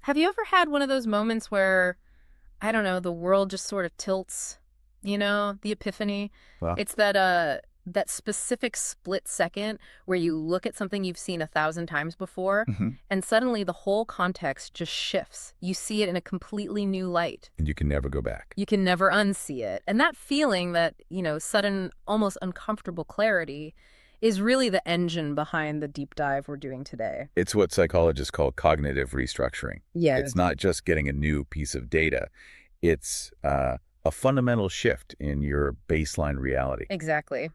Have you ever had one of those moments where, I don't know, the world just sort of tilts, the epiphany? Well, It's that specific split second where you look at something you've seen 1,000 times before, mhm. and suddenly the whole context just shifts. You see it in a completely new light. And you can never go back. You can never unsee it. And that feeling, that, sudden, almost uncomfortable clarity is really the engine behind the deep dive we're doing today. It's what psychologists call cognitive restructuring. Yeah. It's not just getting a new piece of data. It's a fundamental shift in your baseline reality. Exactly.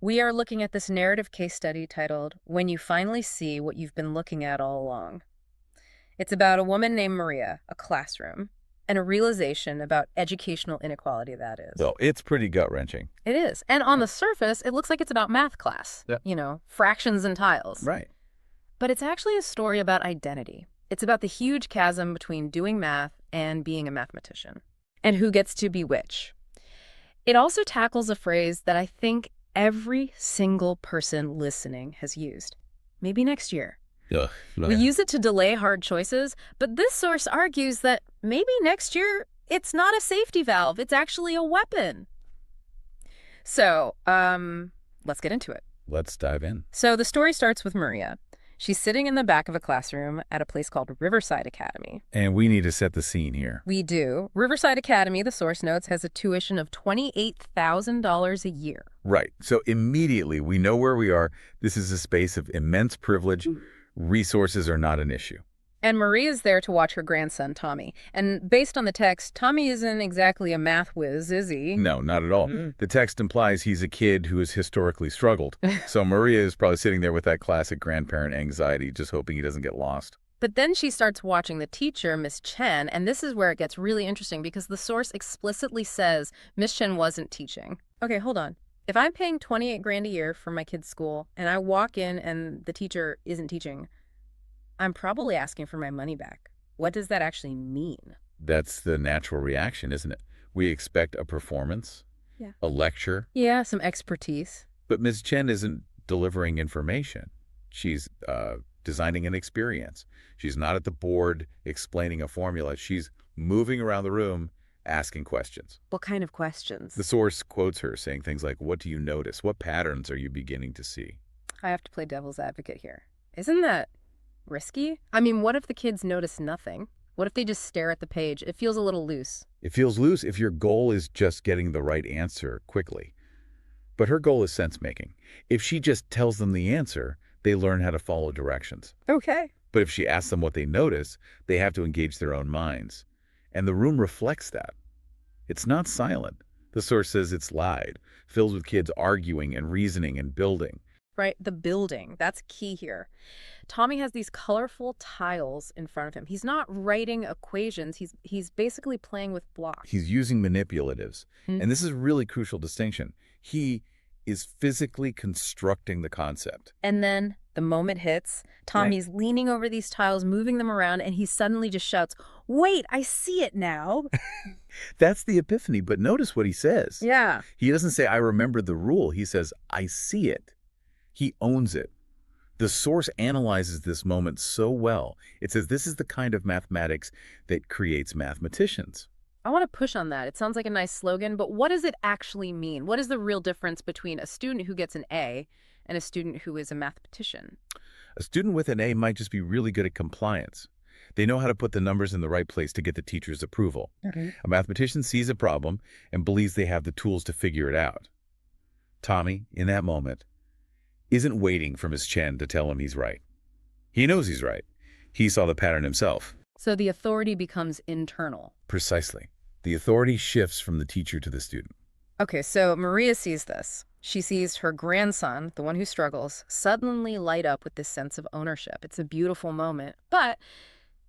We are looking at this narrative case study titled When You Finally See What You've Been Looking At All Along. It's about a woman named Maria, a classroom, and a realization about educational inequality, that is. So it's pretty gut-wrenching. It is. And on the surface, it looks like it's about math class, Yeah. fractions and tiles. Right. But it's actually a story about identity. It's about the huge chasm between doing math and being a mathematician, and who gets to be which. It also tackles a phrase that I think every single person listening has used. Maybe next year. Ugh. We use it to delay hard choices, but this source argues that maybe next year it's not a safety valve, it's actually a weapon. So, let's get into it. Let's dive in. So the story starts with Maria. She's sitting in the back of a classroom at a place called Riverside Academy. And we need to set the scene here. We do. Riverside Academy, the source notes, has a tuition of $28,000 a year. Right. So immediately we know where we are. This is a space of immense privilege. Resources are not an issue. And Maria's there to watch her grandson, Tommy. And based on the text, Tommy isn't exactly a math whiz, is he? No, not at all. The text implies he's a kid who has historically struggled. So Maria is probably sitting there with that classic grandparent anxiety, just hoping he doesn't get lost. But then she starts watching the teacher, Miss Chen, and this is where it gets really interesting because the source explicitly says Miss Chen wasn't teaching. Okay, hold on. If I'm paying 28 grand a year for my kid's school and I walk in and the teacher isn't teaching, I'm probably asking for my money back. What does that actually mean? That's the natural reaction, isn't it? We expect a performance, Yeah. a lecture, Yeah, some expertise. but Ms. Chen isn't delivering information. She's designing an experience. She's not at the board explaining a formula. She's moving around the room, asking questions. What kind of questions? The source quotes her saying things like, "What do you notice? What patterns are you beginning to see?" I have to play devil's advocate here. Isn't that risky? I mean, what if the kids notice nothing? What if they just stare at the page? It feels a little loose. It feels loose if your goal is just getting the right answer quickly. But her goal is sense-making. If she just tells them the answer, they learn how to follow directions. Okay. But if she asks them what they notice, they have to engage their own minds. And the room reflects that. It's not silent. The source says it's loud, filled with kids arguing and reasoning and building. Right, the building. That's key here. Tommy has these colorful tiles in front of him. He's not writing equations. He's basically playing with blocks. He's using manipulatives. Hmm. And this is a really crucial distinction. He is physically constructing the concept. And then the moment hits, Tommy's leaning over these tiles, moving them around, and he suddenly just shouts, "Wait, I see it now." That's the epiphany, but notice what he says. Yeah. He doesn't say, "I remembered the rule." He says, "I see it." He owns it. The source analyzes this moment so well. It says this is the kind of mathematics that creates mathematicians. I want to push on that. It sounds like a nice slogan, but what does it actually mean? What is the real difference between a student who gets an A and a student who is a mathematician? A student with an A might just be really good at compliance. They know how to put the numbers in the right place to get the teacher's approval. A mathematician sees a problem and believes they have the tools to figure it out. Tommy, in that moment, isn't waiting for Miss Chen to tell him he's right. He knows he's right. He saw the pattern himself. So the authority becomes internal. Precisely. The authority shifts from the teacher to the student. Okay, so Maria sees this. She sees her grandson, the one who struggles, suddenly light up with this sense of ownership. It's a beautiful moment. But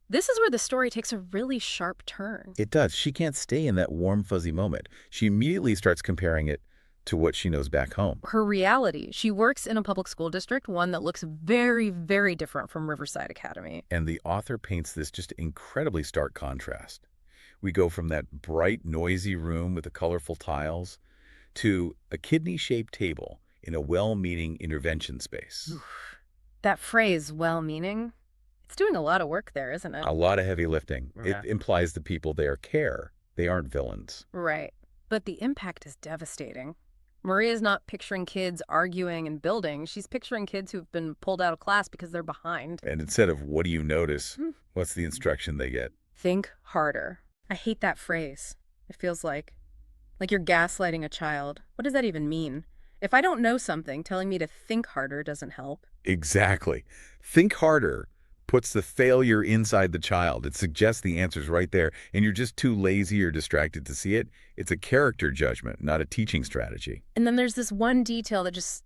this is where the story takes a really sharp turn. It does. She can't stay in that warm, fuzzy moment. She immediately starts comparing it to what she knows back home. Her reality. She works in a public school district, one that looks very, very different from Riverside Academy. And the author paints this just incredibly stark contrast. We go from that bright, noisy room with the colorful tiles to a kidney-shaped table in a well-meaning intervention space. That phrase, well-meaning, It's doing a lot of work there, isn't it? A lot of heavy lifting. Yeah. It implies the people there care. They aren't villains. Right. But the impact is devastating. Maria's not picturing kids arguing and building. She's picturing kids who've been pulled out of class because they're behind. And instead of what do you notice, Hmm. what's the instruction they get? Think harder. I hate that phrase. It feels like you're gaslighting a child. What does that even mean? If I don't know something, telling me to think harder doesn't help. Exactly. Think harder puts the failure inside the child. It suggests the answer's right there, and you're just too lazy or distracted to see it. It's a character judgment, not a teaching strategy. And then there's this one detail that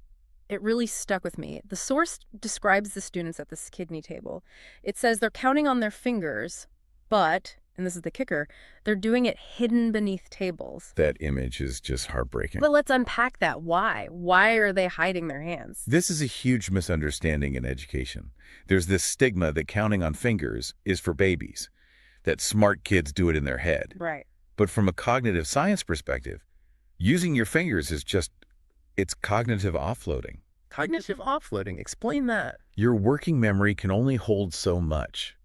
it really stuck with me. The source describes the students at this kidney table. It says they're counting on their fingers, but, and this is the kicker, they're doing it hidden beneath tables. That image is just heartbreaking. But let's unpack that. Why? Why are they hiding their hands? This is a huge misunderstanding in education. There's this stigma that counting on fingers is for babies, that smart kids do it in their head. Right. But from a cognitive science perspective, using your fingers is it's cognitive offloading. Cognitive offloading. Explain that. Your working memory can only hold so much.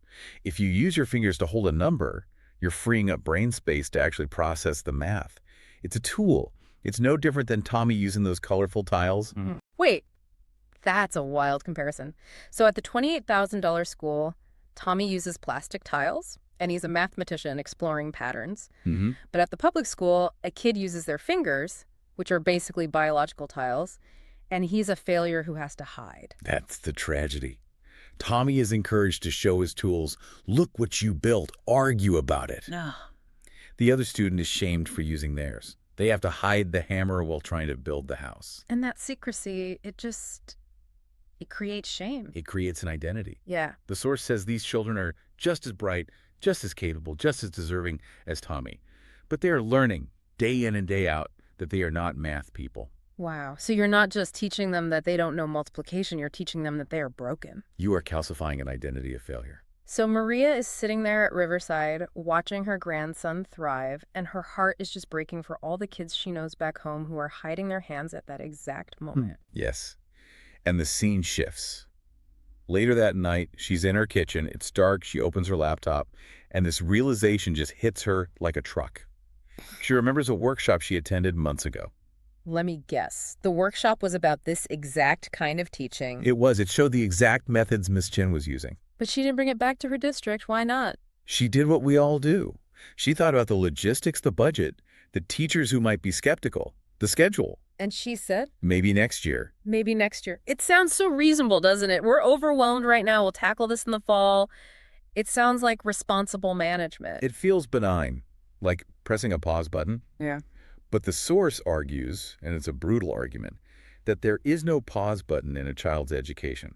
If you use your fingers to hold a number, you're freeing up brain space to actually process the math. It's a tool. It's no different than Tommy using those colorful tiles. Wait, that's a wild comparison. So at the $28,000 school, Tommy uses plastic tiles, and he's a mathematician exploring patterns. Mm-hmm. But at the public school, a kid uses their fingers, which are basically biological tiles, and he's a failure who has to hide. That's the tragedy. Tommy is encouraged to show his tools. Look what you built. Argue about it. No. The other student is shamed for using theirs. They have to hide the hammer while trying to build the house. And that secrecy, it creates shame. It creates an identity. Yeah. The source says these children are just as bright, just as capable, just as deserving as Tommy. But they are learning day in and day out that they are not math people. Wow. So you're not just teaching them that they don't know multiplication, you're teaching them that they are broken. You are calcifying an identity of failure. So Maria is sitting there at Riverside watching her grandson thrive, and her heart is just breaking for all the kids she knows back home who are hiding their hands at that exact moment. Yes. And the scene shifts. Later that night, she's in her kitchen. It's dark. She opens her laptop, and this realization just hits her like a truck. She remembers a workshop she attended months ago. Let me guess. The workshop was about this exact kind of teaching. It showed the exact methods Miss Chen was using. But she didn't bring it back to her district. Why not? She did what we all do. She thought about the logistics, the budget, the teachers who might be skeptical, the schedule. And she said, Maybe next year. maybe next year. It sounds so reasonable, doesn't it? We're overwhelmed right now. We'll tackle this in the fall. It sounds like responsible management. It feels benign, like pressing a pause button. Yeah. But the source argues, and it's a brutal argument, that there is no pause button in a child's education.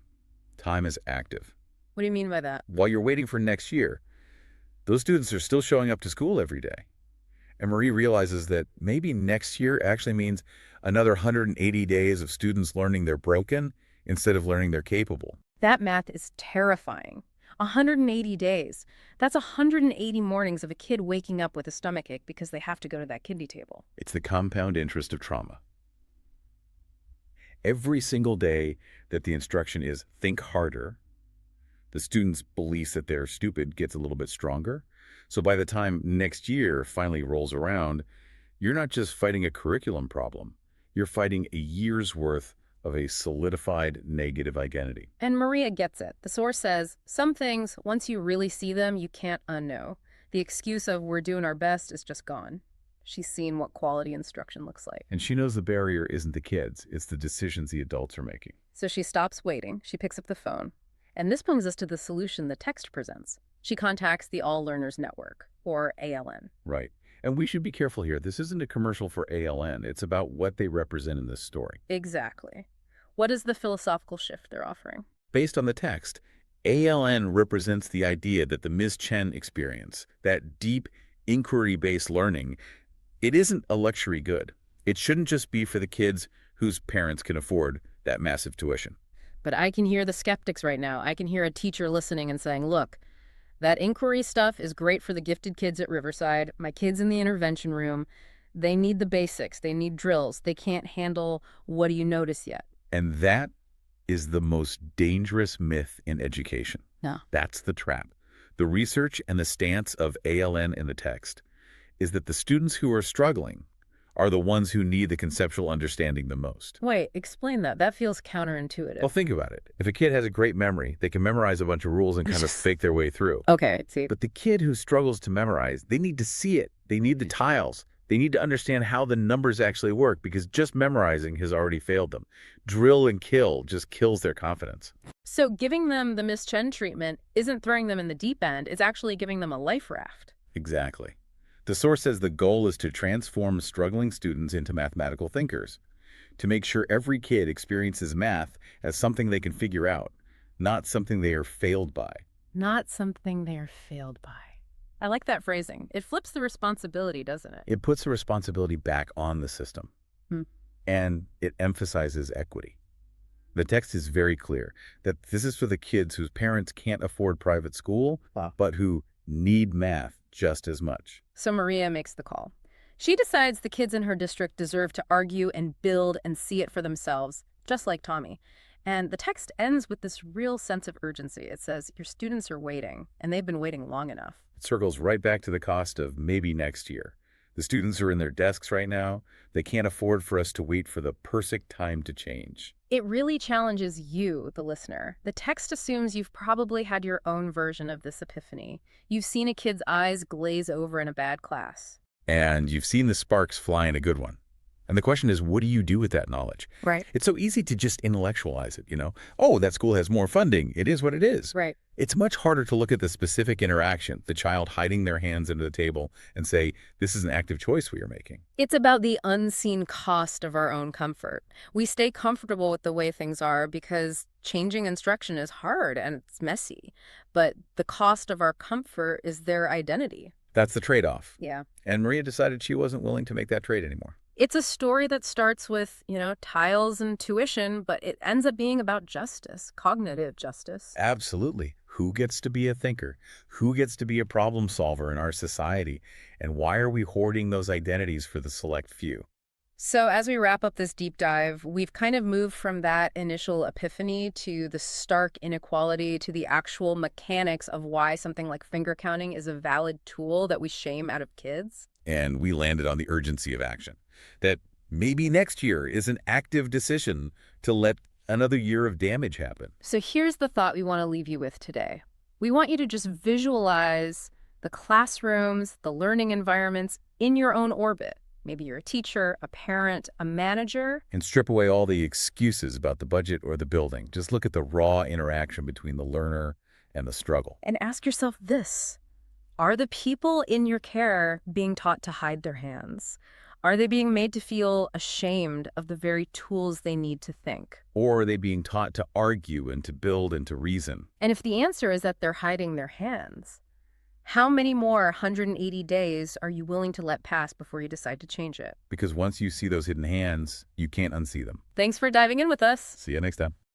Time is active. What do you mean by that? While you're waiting for next year, those students are still showing up to school every day. And Marie realizes that maybe next year actually means another 180 days of students learning they're broken instead of learning they're capable. That math is terrifying. 180 days. That's 180 mornings of a kid waking up with a stomachache because they have to go to that kidney table. It's the compound interest of trauma. Every single day that the instruction is think harder, the student's belief that they're stupid gets a little bit stronger. So by the time next year finally rolls around, you're not just fighting a curriculum problem. You're fighting a year's worth of a solidified negative identity. And Maria gets it. The source says, some things, once you really see them, you can't unknow. The excuse of we're doing our best is just gone. She's seen what quality instruction looks like. And she knows the barrier isn't the kids, it's the decisions the adults are making. So she stops waiting. She picks up the phone. And this brings us to the solution the text presents. She contacts the All Learners Network, or ALN. Right. And we should be careful here. This isn't a commercial for ALN. It's about what they represent in this story. Exactly. What is the philosophical shift they're offering? Based on the text, ALN represents the idea that the Ms. Chen experience, that deep inquiry-based learning, it isn't a luxury good. It shouldn't just be for the kids whose parents can afford that massive tuition. But I can hear the skeptics right now. I can hear a teacher listening and saying, look, that inquiry stuff is great for the gifted kids at Riverside. My kids in the intervention room, they need the basics. They need drills. They can't handle what do you notice yet. And that is the most dangerous myth in education. No. That's the trap. The research and the stance of ALN in the text is that the students who are struggling are the ones who need the conceptual understanding the most. Wait, explain that. That feels counterintuitive. Well, think about it. If a kid has a great memory, they can memorize a bunch of rules and kind of fake their way through. Okay, I see. But the kid who struggles to memorize, they need to see it. They need the tiles. They need to understand how the numbers actually work, because just memorizing has already failed them. Drill and kill just kills their confidence. So giving them the Miss Chen treatment isn't throwing them in the deep end. It's actually giving them a life raft. Exactly. The source says the goal is to transform struggling students into mathematical thinkers, to make sure every kid experiences math as something they can figure out, not something they are failed by. Not something they're failed by. I like that phrasing. It flips the responsibility, doesn't it? It puts the responsibility back on the system. And it emphasizes equity. The text is very clear that this is for the kids whose parents can't afford private school, but who need math just as much. So Maria makes the call. She decides the kids in her district deserve to argue and build and see it for themselves, just like Tommy. And the text ends with this real sense of urgency. It says, your students are waiting, and they've been waiting long enough. It circles right back to the cost of maybe next year. The students are in their desks right now. They can't afford for us to wait for the perfect time to change. It really challenges you, the listener. The text assumes you've probably had your own version of this epiphany. You've seen a kid's eyes glaze over in a bad class. And you've seen the sparks fly in a good one. And the question is, what do you do with that knowledge? Right. It's so easy to just intellectualize it, you know? Oh, that school has more funding. It is what it is. Right. It's much harder to look at the specific interaction, the child hiding their hands into the table, and say, this is an active choice we are making. It's about the unseen cost of our own comfort. We stay comfortable with the way things are because changing instruction is hard and it's messy. But the cost of our comfort is their identity. That's the trade-off. Yeah. And Maria decided she wasn't willing to make that trade anymore. It's a story that starts with, tiles and tuition, but it ends up being about justice, cognitive justice. Absolutely. Who gets to be a thinker? Who gets to be a problem solver in our society? And why are we hoarding those identities for the select few? So as we wrap up this deep dive, we've kind of moved from that initial epiphany to the stark inequality to the actual mechanics of why something like finger counting is a valid tool that we shame out of kids. And we landed on the urgency of action. That maybe next year is an active decision to let another year of damage happen. So here's the thought we want to leave you with today. We want you to just visualize the classrooms, the learning environments in your own orbit. Maybe you're a teacher, a parent, a manager. And strip away all the excuses about the budget or the building. Just look at the raw interaction between the learner and the struggle. And ask yourself this. Are the people in your care being taught to hide their hands? Are they being made to feel ashamed of the very tools they need to think? Or are they being taught to argue and to build and to reason? And if the answer is that they're hiding their hands, how many more 180 days are you willing to let pass before you decide to change it? Because once you see those hidden hands, you can't unsee them. Thanks for diving in with us. See you next time.